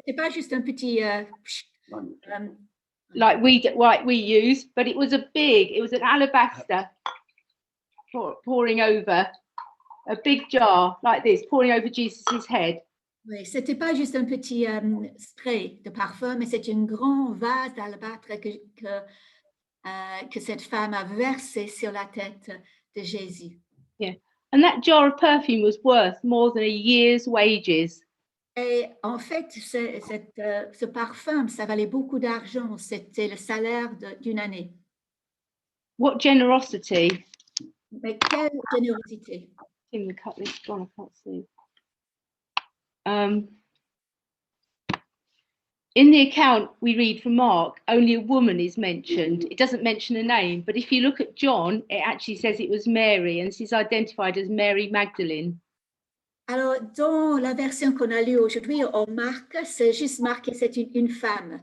C'était pas juste un petit like we use, but it was an alabaster pouring over a big jar like this, pouring over Jesus's head. Oui, c'était pas juste un petit spray de parfum, mais c'est un grand vase d'albâtre que cette femme a versé sur la tête de Jésus. Yeah, and that jar of perfume was worth more than a year's wages. Et en fait, ce parfum, ça valait beaucoup d'argent. C'était le salaire d'une année. What generosity! Mais quelle générosité! In the cup, it's gone. I can't see. In the account we read from Marc, only a woman is mentioned. It doesn't mention a name, but if you look at John, it actually says it was Mary, and she's identified as Mary Magdalene. Alors, dans la version qu'on a lue aujourd'hui, en Marc, c'est juste marqué c'est une femme.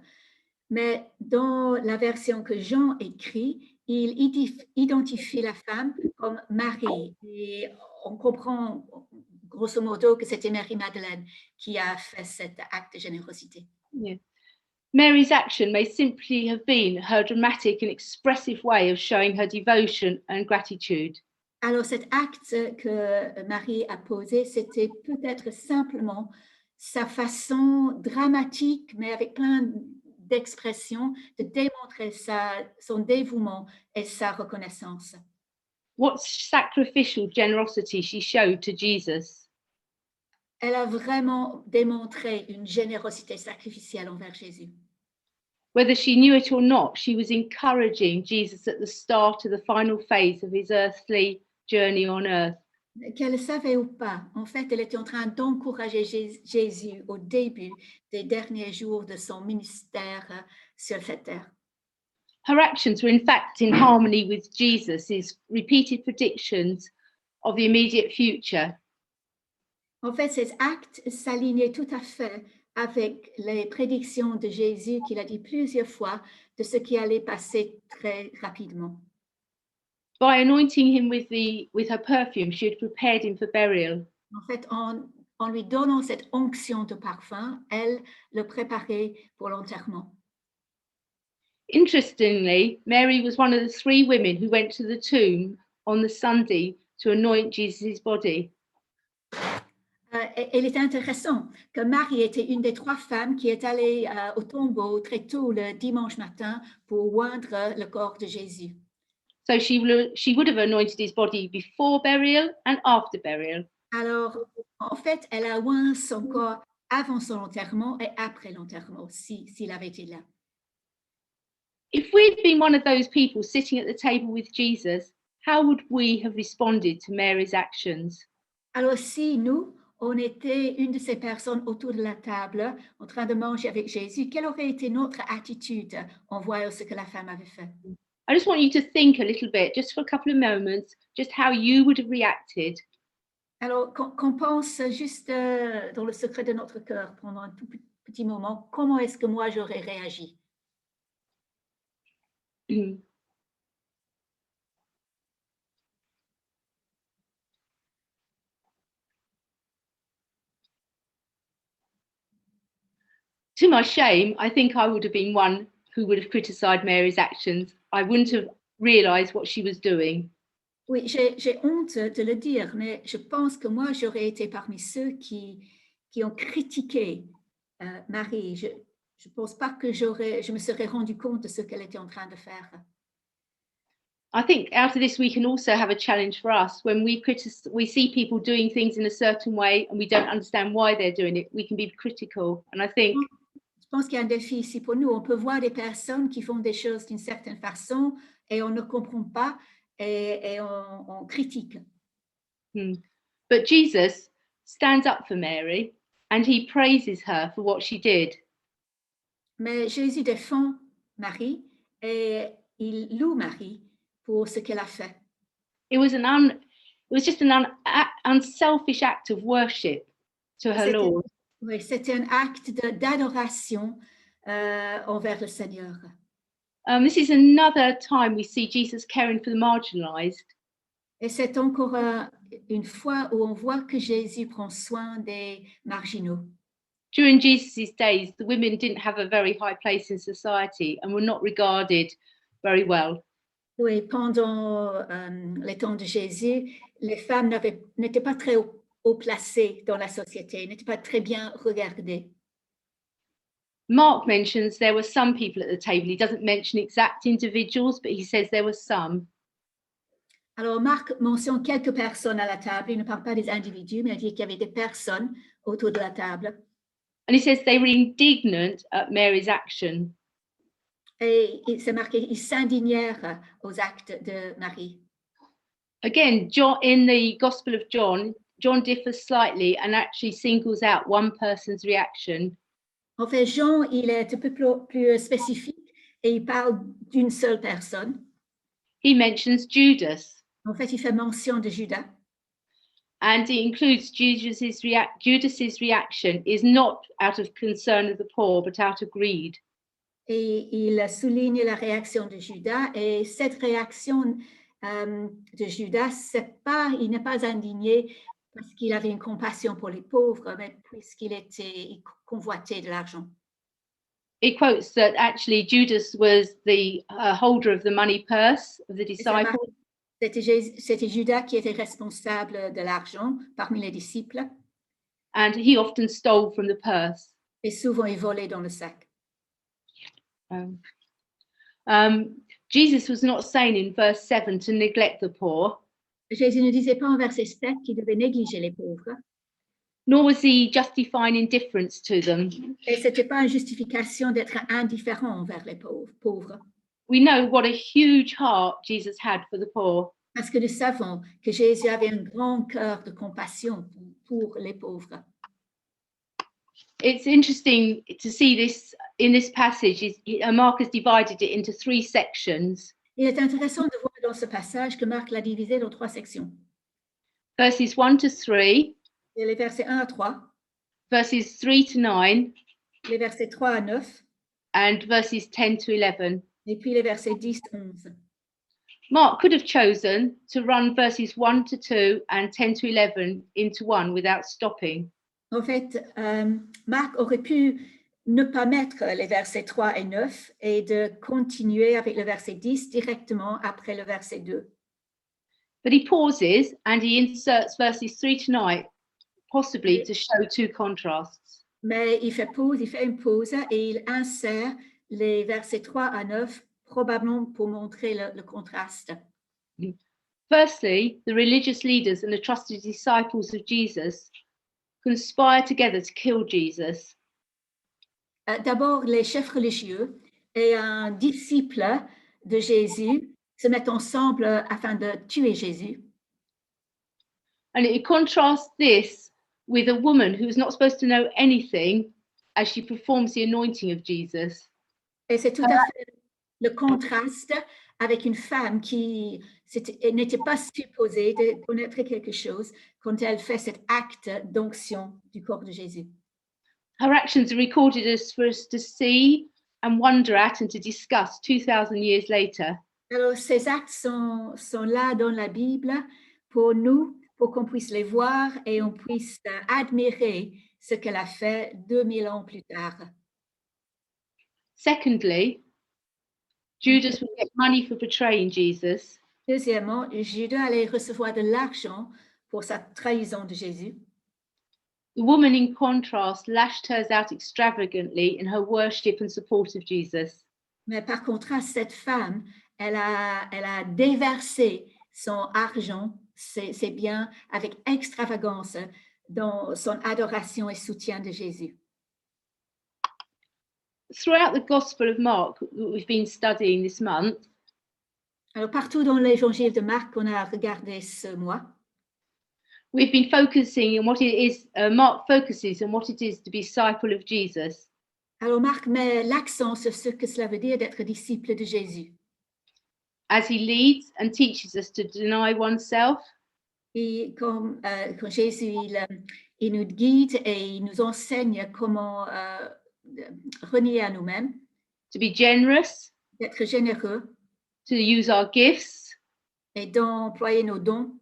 Mais dans la version que Jean écrit, il identifie la femme comme Marie. Et on comprend grosso modo que c'était Marie-Madeleine qui a fait cet acte de générosité. Yeah. Mary's action may simply have been her dramatic and expressive way of showing her devotion and gratitude. Alors cet acte que Marie a posé, c'était peut-être simplement sa façon dramatique, mais avec plein d'expressions, de démontrer son dévouement et sa reconnaissance. What sacrificial generosity she showed to Jesus. Elle a vraiment démontré une générosité sacrificielle envers Jésus. Whether she knew it or not, she was encouraging Jesus at the start of the final phase of his earthly journey on earth. Qu'elle le savait ou pas, en fait, elle était en train d'encourager Jésus au début des derniers jours de son ministère sur cette terre. Her actions were in fact in harmony with Jesus' repeated predictions of the immediate future. En fait, ces actes s'alignaient tout à fait avec les prédictions de Jésus qu'il a dit plusieurs fois de ce qui allait passer très rapidement. By anointing him with her perfume, she had prepared him for burial. En fait, en lui donnant cette onction de parfum, elle le préparait pour l'enterrement. Interestingly, Mary was one of the 3 women who went to the tomb on the Sunday to anoint Jesus' body. Il est intéressant que Marie était une des 3 femmes qui est allée au tombeau très tôt le dimanche matin pour oindre le corps de Jésus. So she would have anointed his body before burial and after burial. Alors, en fait, elle a oint son corps avant son enterrement et après l'enterrement, s'il avait été là. If we'd been one of those people sitting at the table with Jesus, how would we have responded to Mary's actions? Alors, si nous, on était une de ces personnes autour de la table en train de manger avec Jésus, quelle aurait été notre attitude en voyant ce que la femme avait fait? I just want you to think a little bit, just for a couple of moments, just how you would have reacted. Alors, qu'on pense juste dans le secret de notre cœur pendant un tout petit moment, comment est-ce que moi j'aurais réagi? To my shame, I think I would have been one who would have criticised Mary's actions. I wouldn't have realised what she was doing. Oui, j'ai honte de le dire, mais je pense que moi, j'aurais été parmi ceux qui ont critiqué Marie. Je ne pense pas que je me serais rendu compte de ce qu'elle était en train de faire. I think out of this, we can also have a challenge for us. When we see people doing things in a certain way and we don't understand why they're doing it, we can be critical. And I think... Je pense qu'il y a un défi ici pour nous. On peut voir des personnes qui font des choses d'une certaine façon et on ne comprend pas et on critique. But Jesus stands up for Mary and he praises her for what she did. Mais Jésus défend Marie et il loue Marie pour ce qu'elle a fait. It was just an unselfish act of worship to her Lord. Oui, c'était un acte d'adoration envers le Seigneur. This is another time we see Jesus caring for the marginalised. Et c'est encore une fois où on voit que Jésus prend soin des marginaux. During Jesus' days, the women didn't have a very high place in society and were not regarded very well. Oui, pendant les temps de Jésus, les femmes n'étaient pas très haut placées dans la société, n'étaient pas très bien regardées. Mark mentions there were some people at the table. He doesn't mention exact individuals, but he says there were some. Alors, Marc mentionne quelques personnes à la table. Il ne parle pas des individus, mais il dit qu'il y avait des personnes autour de la table. And he says they were indignant at Mary's action. Et c'est marqué, ils s'indignèrent aux actes de Marie. Again, John, in the Gospel of John, John differs slightly and actually singles out one person's reaction. En fait, Jean, il est un peu plus spécifique et il parle d'une seule personne. He mentions Judas. En fait, il fait mention de Judas. And it includes Judas's reaction is not out of concern of the poor, but out of greed. Et il souligne la réaction de Judas. Et cette réaction de Judas, il n'est pas indigné parce qu'il avait une compassion pour les pauvres, mais il convoitait de l'argent. It quotes that actually Judas was the holder of the money purse of the disciples. C'était Judas qui était responsable de l'argent parmi les disciples. And he often stole from the purse. Et souvent, il volait dans le sac. Jesus was not saying in verse 7 to neglect the poor. Jésus ne disait pas en verset 7 qu'il devait négliger les pauvres. Nor was he justifying indifference to them. Et ce n'était pas une justification d'être indifférent envers les pauvres. We know what a huge heart Jesus had for the poor. Parce que nous savons que Jésus avait un grand cœur de compassion pour les pauvres. It's interesting to see this in this passage. Mark has divided it into 3 sections. Il est intéressant de voir dans ce passage que Marc l'a divisé dans 3 sections. Verses 1 to 3. Et les versets 1 à 3. Verses 3 to 9. Les versets 3 à 9. And verses 10 to 11. Et puis les versets 10 à 11. Mark could have chosen to run verses 1 to 2 and 10 to 11 into one without stopping. En fait, Marc aurait pu ne pas mettre les versets 3 et 9 et de continuer avec le verset 10 directement après le verset 2. But he pauses and he inserts verses 3 to 9, possibly to show 2 contrasts. Mais il fait une pause et il insère les versets 3 à 9, probablement pour montrer le contraste. Firstly, the religious leaders and the trusted disciples of Jesus conspire together to kill Jesus. D'abord, les chefs religieux et un disciple de Jésus se mettent ensemble afin de tuer Jésus. And it contrasts this with a woman who is not supposed to know anything as she performs the anointing of Jesus. Et c'est tout à fait le contraste avec une femme qui n'était pas supposée de connaître quelque chose quand elle fait cet acte d'onction du corps de Jésus. Her actions are recorded as for us to see and wonder at and to discuss 2,000 years later. Alors, ces actes sont là dans la Bible pour nous, pour qu'on puisse les voir et on puisse admirer ce qu'elle a fait 2000 ans plus tard. Secondly, Judas would get money for betraying Jesus. Deuxièmement, Judas allait recevoir de l'argent pour sa trahison de Jésus. The woman, in contrast, lashed hers out extravagantly in her worship and support of Jesus. Mais par contraste, cette femme, elle a déversé son argent, ses biens, avec extravagance dans son adoration et soutien de Jésus. Throughout the Gospel of Mark that we've been studying this month, alors partout dans l'évangile de Marc qu'on a regardé ce mois, we've been focusing on what it is. Mark focuses on what it is to be a disciple of Jesus. Alors Marc met l'accent sur ce que cela veut dire d'être disciple de Jésus. As he leads and teaches us to deny oneself. Et quand Jésus il nous guide et il nous enseigne comment renier à nous-mêmes. To be generous. D'être généreux. To use our gifts. Et d'employer nos dons.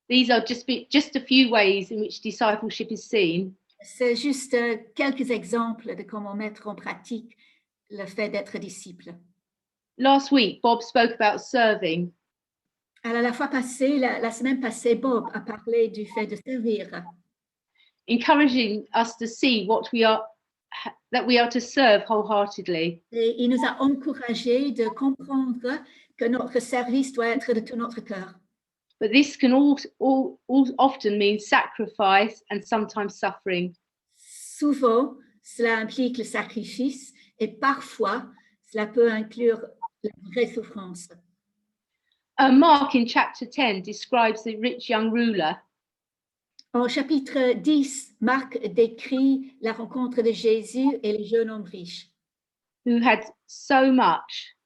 These are just a few ways in which discipleship is seen. C'est juste quelques exemples de comment mettre en pratique le fait d'être disciple. Last week, Bob spoke about serving. Alors, la fois passée, la semaine passée, Bob a parlé du fait de servir. Encouraging us to see that we are to serve wholeheartedly. Et il nous a encouragés de comprendre que notre service doit être de tout notre cœur. But this can all often mean sacrifice and sometimes suffering. Souvent, cela implique le sacrifice et parfois, cela peut inclure la vraie souffrance. Marc in chapter 10 describes the rich young ruler. En chapitre 10, Marc décrit la rencontre de Jésus et le jeune homme riche. Who had so much,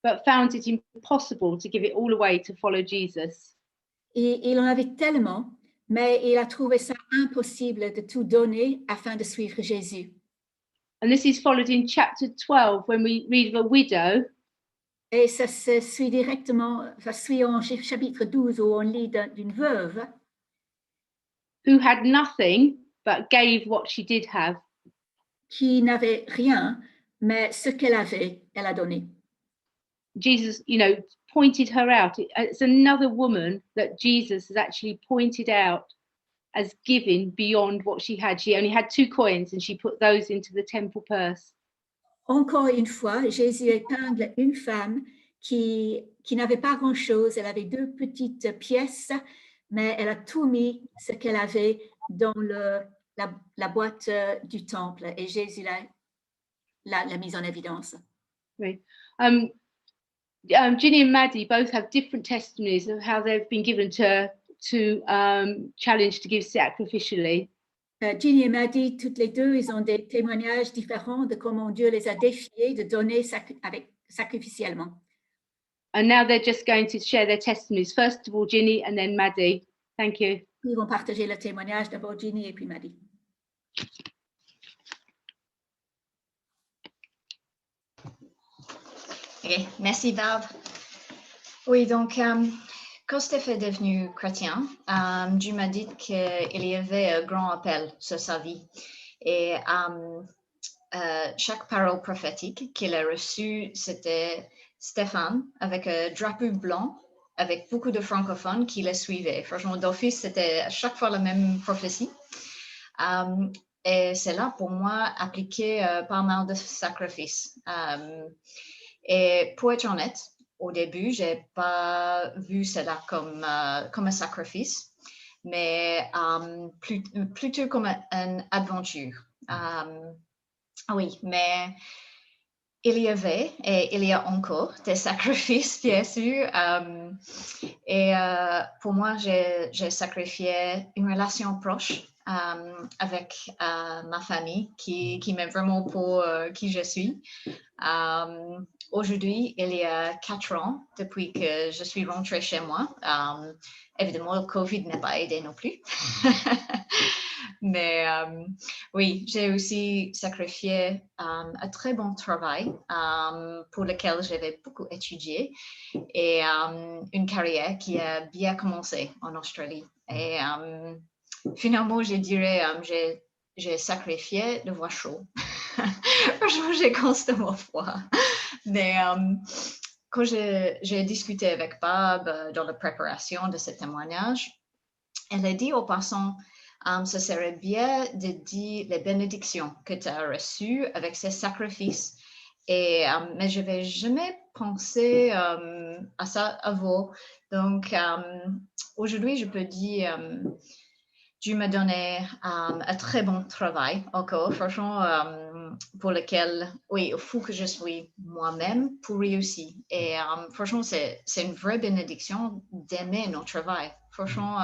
but found it impossible to give it all away to follow Jesus. Et il en avait tellement, mais il a trouvé ça impossible de tout donner afin de suivre Jésus. And this is followed in chapter 12 when we read of a widow. Et ça se suit directement, ça suit en chapitre 12 où on lit d'une veuve Who had nothing but gave what she did have. Qui n'avait rien, mais ce qu'elle avait, elle a donné. Jesus, pointed her out. It's another woman that Jesus has actually pointed out as giving beyond what she had. She only had 2 coins and she put those into the temple purse. Encore une fois, Jésus épingle une femme qui n'avait pas grand-chose. Elle avait 2 petites pièces, mais elle a tout mis ce qu'elle avait dans la boîte du temple. Et Jésus l'a mise en évidence. Right. Ginny and Maddie both have different testimonies of how they've been given to challenge to give sacrificially. Ginny et Maddie, toutes les deux, ils ont des témoignages différents de comment Dieu les a défiés de donner sacrificiellement. And now they're just going to share their testimonies. First of all, Ginny and then Maddie. Thank you. Ils vont partager le témoignage, d'abord Ginny et puis Maddie. Okay. Merci Barb. Oui, donc quand Steph est devenu chrétien, Dieu m'a dit qu'il y avait un grand appel sur sa vie. Et chaque parole prophétique qu'il a reçue, c'était Stéphane avec un drapeau blanc, avec beaucoup de francophones qui le suivaient. Franchement, d'office, c'était à chaque fois la même prophétie. Et c'est là, pour moi, appliquer pas mal de sacrifices. Et pour être honnête, au début, je n'ai pas vu cela comme un sacrifice, mais plutôt comme une aventure. Oui, mais il y avait et il y a encore des sacrifices, bien sûr. Et pour moi, j'ai sacrifié une relation proche avec ma famille qui m'aime vraiment pour qui je suis. Aujourd'hui, il y a 4 ans, depuis que je suis rentrée chez moi. Évidemment, le Covid n'a pas aidé non plus. Mais oui, j'ai aussi sacrifié un très bon travail pour lequel j'avais beaucoup étudié et une carrière qui a bien commencé en Australie. Et finalement, je dirais, j'ai sacrifié le voix chaud. Franchement, j'ai constamment froid. Mais quand j'ai discuté avec Barb dans la préparation de ce témoignage, elle a dit aux passants, ce serait bien de dire les bénédictions que tu as reçues avec ces sacrifices. Mais je n'avais jamais pensé à ça avant. Donc, aujourd'hui, je peux dire... Dieu m'a donné un très bon travail encore, franchement, pour lequel, oui, il faut que je sois moi-même pour réussir. Et franchement, c'est une vraie bénédiction d'aimer notre travail. Franchement,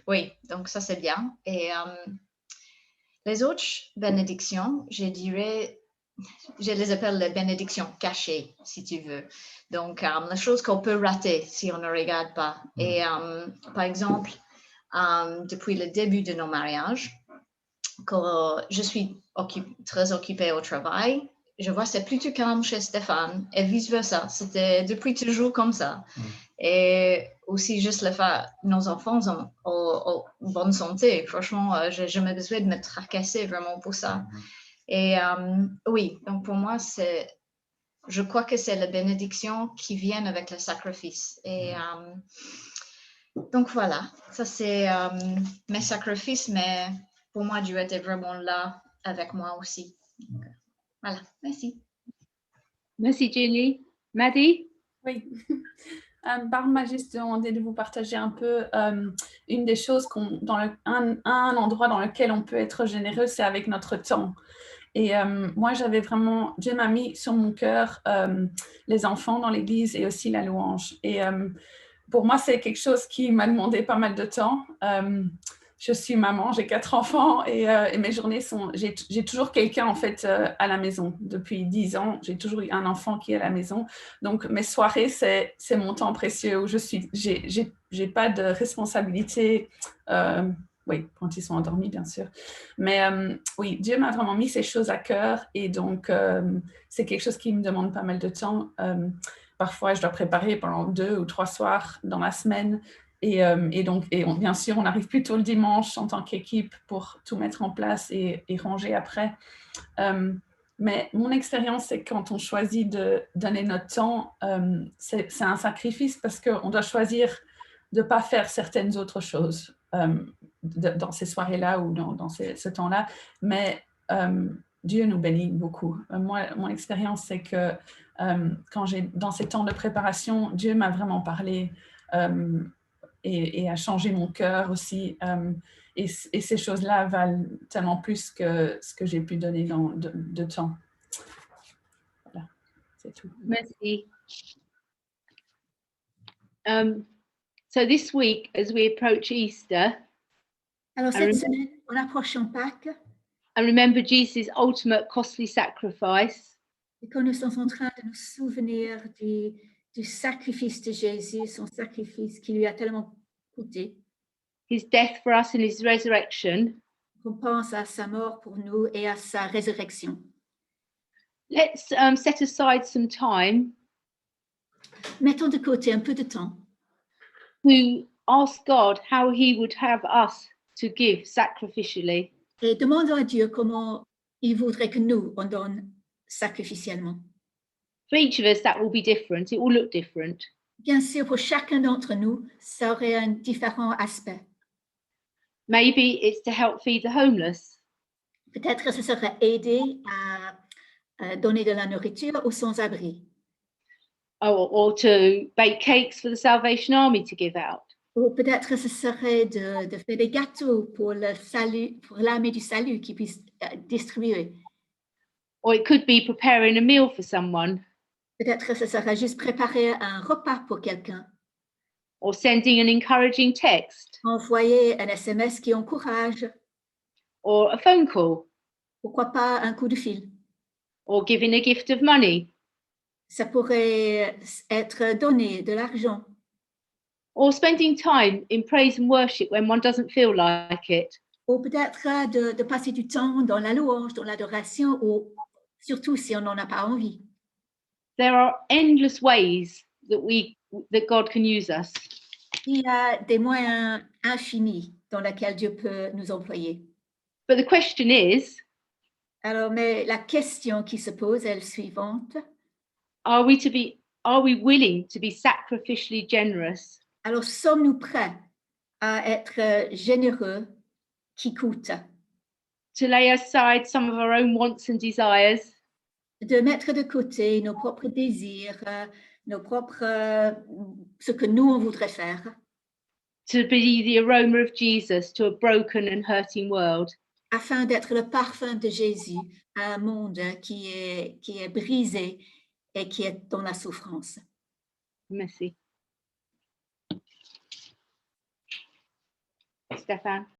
oui, donc ça c'est bien. Et les autres bénédictions, je dirais, je les appelle les bénédictions cachées, si tu veux. Donc, la chose qu'on peut rater si on ne regarde pas. Et par exemple, depuis le début de nos mariages, quand je suis très occupée au travail, je vois que c'est plutôt calme chez Stéphane et vice-versa. C'était depuis toujours comme ça. Et aussi juste le fait, nos enfants sont en bonne santé. Franchement, j'ai jamais besoin de me tracasser vraiment pour ça. Et oui, donc pour moi, je crois que c'est la bénédiction qui vient avec le sacrifice. Et donc voilà, ça c'est mes sacrifices, mais pour moi, Dieu était vraiment là avec moi aussi. Donc, voilà, merci. Merci, Julie. Maddie? Oui. Barb m'a juste demandé de vous partager un peu une des choses, un endroit dans lequel on peut être généreux, c'est avec notre temps. Et moi, j'avais vraiment, Dieu m'a mis sur mon cœur les enfants dans l'église et aussi la louange. Et pour moi, c'est quelque chose qui m'a demandé pas mal de temps. Je suis maman, j'ai 4 enfants et mes journées sont... J'ai toujours quelqu'un en fait à la maison. Depuis 10 ans, j'ai toujours eu un enfant qui est à la maison. Donc mes soirées, c'est mon temps précieux où j'ai pas de responsabilité. Oui, quand ils sont endormis, bien sûr. Mais oui, Dieu m'a vraiment mis ces choses à cœur et donc c'est quelque chose qui me demande pas mal de temps. Parfois, je dois préparer pendant 2 ou 3 soirs dans la semaine. Et bien sûr, on arrive plus tôt le dimanche en tant qu'équipe pour tout mettre en place et ranger après. Mais mon expérience, c'est que quand on choisit de donner notre temps, c'est un sacrifice parce qu'on doit choisir de ne pas faire certaines autres choses dans ces soirées-là ou dans ce temps-là. Mais Dieu nous bénit beaucoup. Moi, mon expérience, c'est que dans ces temps de préparation, Dieu m'a vraiment parlé et a changé mon cœur aussi. Et ces choses-là valent tellement plus que ce que j'ai pu donner de temps. Voilà, c'est tout. Merci. So this week, as we approach Easter, Alors cette semaine, en approchant Pâques, and remember Jesus' ultimate costly sacrifice, et quand nous sommes en train de nous souvenir du sacrifice de Jésus, son sacrifice qui lui a tellement coûté, his death for us and his resurrection, on pense à sa mort pour nous et à sa résurrection. let's set aside some time Mettons de côté un peu de temps to ask God how he would have us to give sacrificially. et demandons à Dieu comment il voudrait que nous, on donne sacrificiellement. For each of us, that will be different. It will look different. Bien sûr, pour chacun d'entre nous, ça aurait un différent aspect. Maybe it's to help feed the homeless. Peut-être que ce serait aider à donner de la nourriture aux sans-abri. Or to bake cakes for the Salvation Army to give out. Ou peut-être que ce serait de faire des gâteaux pour le salut, pour l'armée du salut qui puisse distribuer. Or it could be preparing a meal for someone. Peut-être que ce serait juste préparer un repas pour quelqu'un. Or sending an encouraging text. Envoyer un SMS qui encourage. Or a phone call. Pourquoi pas un coup de fil. Or giving a gift of money. Ça pourrait être donner de l'argent. Or spending time in praise and worship when one doesn't feel like it. Ou peut-être de passer du temps dans la louange, dans l'adoration, ou surtout si on n'en a pas envie. There are endless ways that God can use us. Il y a des moyens infinis dans lesquels Dieu peut nous employer. But the question is, Alors, mais la question qui se pose est la suivante. are we willing to be sacrificially generous? Alors, sommes-nous prêts à être généreux qui coûte? To lay aside some of our own wants and desires? De mettre de côté nos propres désirs, ce que nous, on voudrait faire. To be the aroma of Jesus to a broken and hurting world? Afin d'être le parfum de Jésus à un monde qui est brisé et qui est dans la souffrance. Merci. Stéphane.